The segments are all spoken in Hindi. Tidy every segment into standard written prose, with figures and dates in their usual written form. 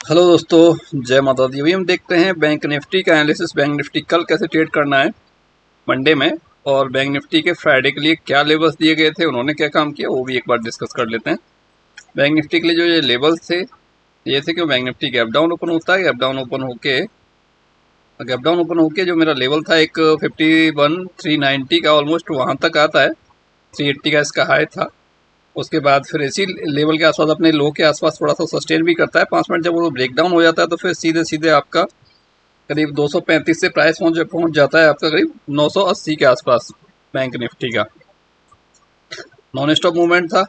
हेलो दोस्तों, जय माता दी। अभी हम देखते हैं बैंक निफ्टी का एनालिसिस। बैंक निफ्टी कल कैसे ट्रेड करना है मंडे में, और बैंक निफ्टी के फ्राइडे के लिए क्या लेवल्स दिए गए थे, उन्होंने क्या काम किया, वो भी एक बार डिस्कस कर लेते हैं। बैंक निफ्टी के लिए जो ये लेवल्स थे, ये थे कि bank Nifty gap down open होता है। गैप डाउन ओपन होके जो मेरा लेवल था एक 51,390 का ऑलमोस्ट वहाँ तक आता है। 380 का इसका हाई था। उसके बाद फिर इसी लेवल के आसपास अपने लो के आसपास थोड़ा सा सस्टेन भी करता है 5 मिनट। जब वो ब्रेक डाउन हो जाता है तो फिर सीधे सीधे आपका करीब 235 से प्राइस पहुंच जाता है आपका करीब 980 के आसपास। बैंक निफ्टी का नॉन स्टॉप मूवमेंट था।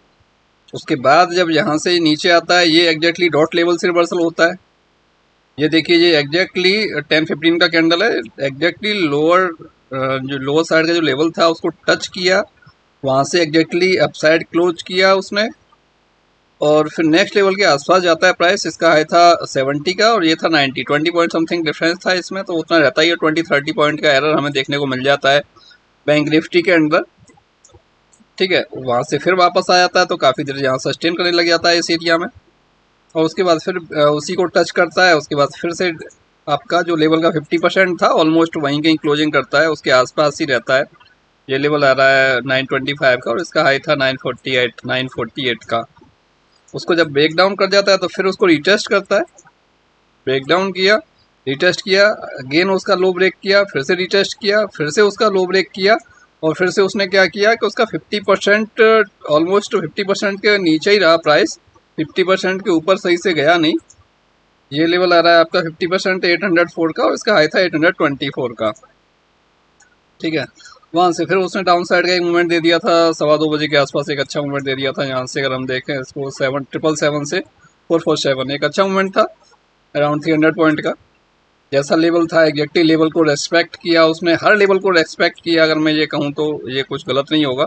उसके बाद जब यहाँ से नीचे आता है, ये एग्जैक्टली डॉट लेवल से रिवर्सल होता है। ये देखिए, ये एग्जैक्टली 10-15 का कैंडल है। एग्जैक्टली जो लोअर साइड का जो लेवल था उसको टच किया, वहाँ से एग्जैक्टली अपसाइड क्लोज किया उसने, और फिर नेक्स्ट लेवल के आसपास जाता है प्राइस। इसका हाई था 70 का और ये था 90। 20 पॉइंट समथिंग डिफरेंस था इसमें, तो उतना रहता ही है। 20-30 पॉइंट का एरर हमें देखने को मिल जाता है बैंक निफ्टी के अंदर। ठीक है, वहाँ से फिर वापस आ जाता है तो काफ़ी देर यहाँ सस्टेन करने लग जाता है इस एरिया में, और उसके बाद फिर उसी को टच करता है। उसके बाद फिर से आपका जो लेवल का 50% था ऑलमोस्ट वहीं कहीं क्लोजिंग करता है, उसके आसपास ही रहता है। ये लेवल आ रहा है 925 का और इसका हाई था 948 का। उसको जब ब्रेक डाउन कर जाता है तो फिर उसको रिटेस्ट करता है। ब्रेक डाउन किया, रिटेस्ट किया, अगेन उसका लो ब्रेक किया, फिर से रिटेस्ट किया, फिर से उसका लो ब्रेक किया, और फिर से उसने क्या किया कि उसका 50% ऑलमोस्ट 50% के नीचे ही रहा प्राइस। 50% के ऊपर सही से गया नहीं। ये लेवल आ रहा है आपका 50% 804 का और इसका हाई था 824 का। ठीक है, वहाँ से फिर उसने डाउन साइड का एक मूवमेंट दे दिया था 2:15 के आसपास। एक अच्छा मूवमेंट दे दिया था यहाँ से। अगर हम देखें इसको 777 से 447, एक अच्छा मूवमेंट था अराउंड 300 पॉइंट का। जैसा लेवल था एग्जैक्टली लेवल को रेस्पेक्ट किया उसने, हर लेवल को रेस्पेक्ट किया। अगर मैं ये कहूँ तो ये कुछ गलत नहीं होगा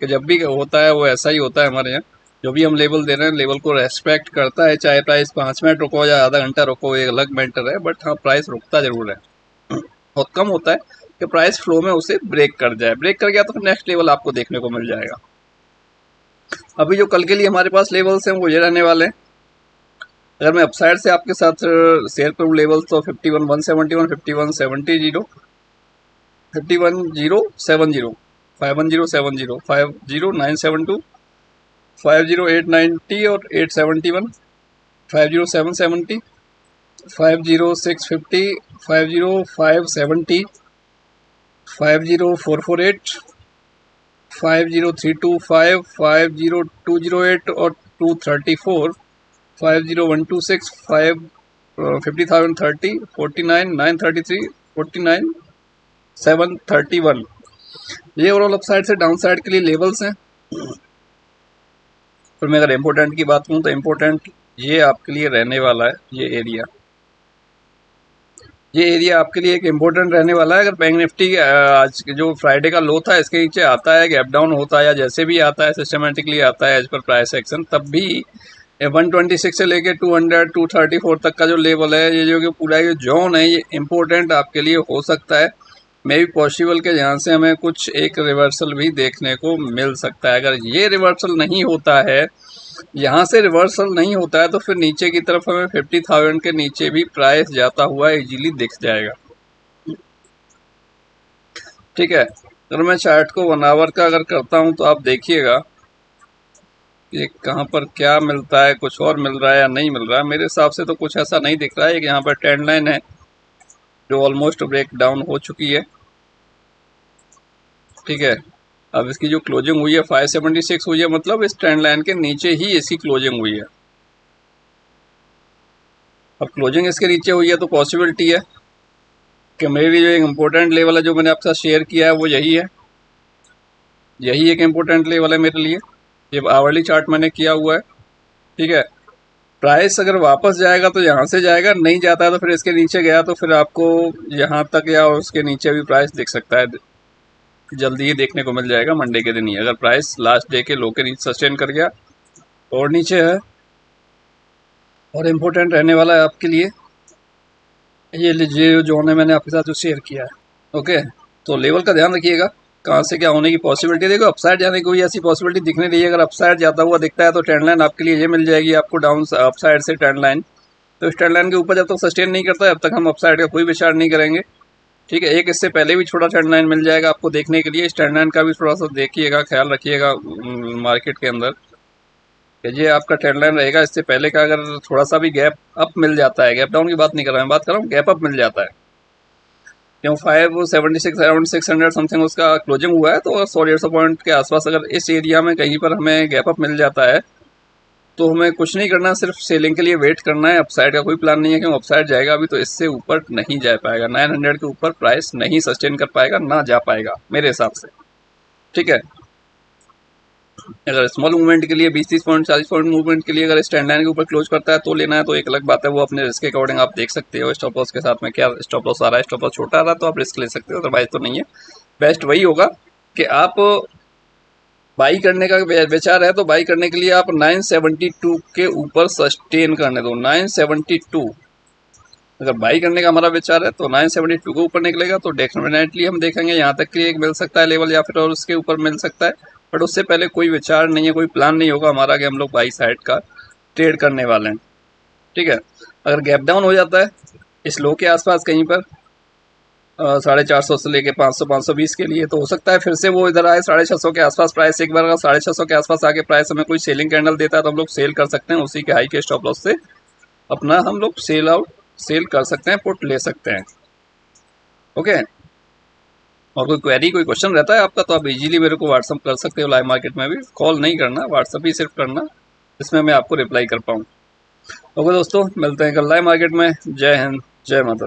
कि जब भी होता है वो ऐसा ही होता है हमारे यहाँ। जो भी हम लेवल दे रहे हैं लेवल को रेस्पेक्ट करता है, चाहे प्राइस 5 मिनट रुको या आधा घंटा रुको, एक अलग मैटर है। बट हाँ, प्राइस रुकता जरूर है। बहुत कम होता है कि प्राइस फ्लो में उसे ब्रेक कर जाए। ब्रेक कर गया तो फिर नेक्स्ट लेवल आपको देखने को मिल जाएगा। अभी जो कल के लिए हमारे पास लेवल्स हैं वो ये रहने वाले हैं। अगर मैं अपसाइड से आपके साथ शेयर करूँ लेवल्स तो 51,171, 51,70, 51,070, 51,070, 50,972, 50,890 और 871, 50,770, 50,650, 50,570, 50,448, 50,325, 50,208 और 234, 50,126, 50,030, 49,933, 49,731। ये ओवरऑल अपसाइड से डाउन साइड के लिए लेवल्स हैं। फिर मैं अगर इम्पोर्टेंट की बात करूँ तो इम्पोर्टेंट ये आपके लिए रहने वाला है। ये एरिया आपके लिए एक इम्पोर्टेंट रहने वाला है। अगर बैंक निफ्टी आज जो फ्राइडे का लो था इसके नीचे आता है, गैप डाउन होता है या जैसे भी आता है सिस्टमेटिकली आता है एज पर प्राइस एक्शन, तब भी 126 से लेके 200 234 तक का जो लेवल है, ये जो कि पूरा ये जोन है, ये इम्पोर्टेंट आपके लिए हो सकता है। मे भी पॉसिबल के यहाँ से हमें कुछ एक रिवर्सल भी देखने को मिल सकता है। अगर ये रिवर्सल नहीं होता है, यहाँ से रिवर्सल नहीं होता है, तो फिर नीचे की तरफ हमें 50,000 के नीचे भी प्राइस जाता हुआ इजीली दिख जाएगा। ठीक है, अगर मैं चार्ट को 1 आवर का अगर करता हूँ तो आप देखिएगा कि कहाँ पर क्या मिलता है, कुछ और मिल रहा है या नहीं मिल रहा है। मेरे हिसाब से तो कुछ ऐसा नहीं दिख रहा है। यहाँ पर ट्रेंड लाइन है जो ऑलमोस्ट ब्रेक डाउन हो चुकी है। ठीक है, अब इसकी जो क्लोजिंग हुई है 576 हुई है, मतलब इस ट्रेंड लाइन के नीचे ही इसकी क्लोजिंग हुई है। अब क्लोजिंग इसके नीचे हुई है तो पॉसिबिलिटी है कि मेरी जो एक इम्पोर्टेंट लेवल है जो मैंने आपके साथ शेयर किया है वो यही है। यही एक इम्पोर्टेंट लेवल है मेरे लिए। ये आवरली चार्ट मैंने किया हुआ है। ठीक है, प्राइस अगर वापस जाएगा तो यहाँ से जाएगा, नहीं जाता है तो फिर इसके नीचे गया तो फिर आपको यहाँ तक या उसके नीचे भी प्राइस दिख सकता है। जल्दी ही देखने को मिल जाएगा मंडे के दिन ही। अगर प्राइस लास्ट डे के लो के नीचे सस्टेन कर गया और नीचे है, और इम्पोर्टेंट रहने वाला है आपके लिए ये लीजिए जोन है मैंने आपके साथ जो शेयर किया है। ओके, तो लेवल का ध्यान रखिएगा कहाँ से क्या होने की पॉसिबिलिटी। देखो, अपसाइड जाने की कोई ऐसी पॉसिबिलिटी दिख नहीं रही है। अगर अपसाइड जाता हुआ दिखता है तो ट्रेंड लाइन आपके लिए ये मिल जाएगी आपको, डाउन अपसाइड से ट्रेंड लाइन तो इस ट्रेंड लाइन के ऊपर जब तक सस्टेन नहीं करता है अब तक हम अपसाइड का कोई विचार नहीं करेंगे। ठीक है, एक इससे पहले भी छोटा ट्रेंड लाइन मिल जाएगा आपको देखने के लिए। इस ट्रेंड लाइन का भी थोड़ा सा देखिएगा, ख्याल रखिएगा मार्केट के अंदर कि ये आपका ट्रेंड लाइन रहेगा। इससे पहले का अगर थोड़ा सा भी गैप अप मिल जाता है, गैप डाउन की बात नहीं कर रहा हूँ, बात कर रहा हूँ गैप अप मिल जाता है, क्यों 576 अराउंड 600 समथिंग उसका क्लोजिंग हुआ है, तो 100-150 पॉइंट के आसपास अगर इस एरिया में कहीं पर हमें गैप अप मिल जाता है तो हमें कुछ नहीं करना, सिर्फ सेलिंग के लिए वेट करना है। अपसाइड का कोई प्लान नहीं है, क्यों अपसाइड जाएगा अभी तो इससे ऊपर नहीं जा पाएगा, 900 के ऊपर प्राइस नहीं सस्टेन कर पाएगा, ना जा पाएगा मेरे हिसाब से। ठीक है, अगर स्मॉल मूवमेंट के लिए 20-30 पॉइंट 40 पॉइंट मूवमेंट के लिए अगर स्टैंड लाइन के ऊपर क्लोज करता है तो लेना है, तो एक अलग बात है, वो अपने रिस्क के अकॉर्डिंग आप देख सकते हो स्टॉप लॉस के साथ में क्या स्टॉप लॉस आ रहा है। स्टॉप लॉस छोटा आ रहा है तो आप रिस्क ले सकते हो, अदरवाइज तो नहीं है। बेस्ट वही होगा कि आप बाई करने का विचार है तो बाई करने के लिए आप 972 के ऊपर सस्टेन करने दो। 972 अगर बाई करने का हमारा विचार है तो 972 के ऊपर निकलेगा तो डेफिनेटली हम देखेंगे यहाँ तक कि एक मिल सकता है लेवल, या फिर और उसके ऊपर मिल सकता है, बट उससे पहले कोई विचार नहीं है, कोई प्लान नहीं होगा हमारा कि हम लोग बाई साइड का ट्रेड करने वाले हैं। ठीक है, अगर गैप डाउन हो जाता है इस लो के आसपास कहीं पर 450 से लेके 500-520 के लिए, तो हो सकता है फिर से वो इधर आए 650 के आसपास प्राइस। एक बार अगर 650 के आसपास आके प्राइस हमें कोई सेलिंग कैंडल देता है तो हम लोग सेल कर सकते हैं, उसी के हाई के स्टॉप लॉस से अपना हम लोग सेल कर सकते हैं, पुट ले सकते हैं। ओके, और कोई क्वेरी कोई क्वेश्चन रहता है आपका तो आप इजीली मेरे को व्हाट्सअप कर सकते हो, लाइव मार्केट में भी कॉल नहीं करना, व्हाट्सअप ही सिर्फ करना, इसमें मैं आपको रिप्लाई कर पाऊँ। ओके दोस्तों, मिलते हैं कल लाइव मार्केट में। जय हिंद, जय माता दी।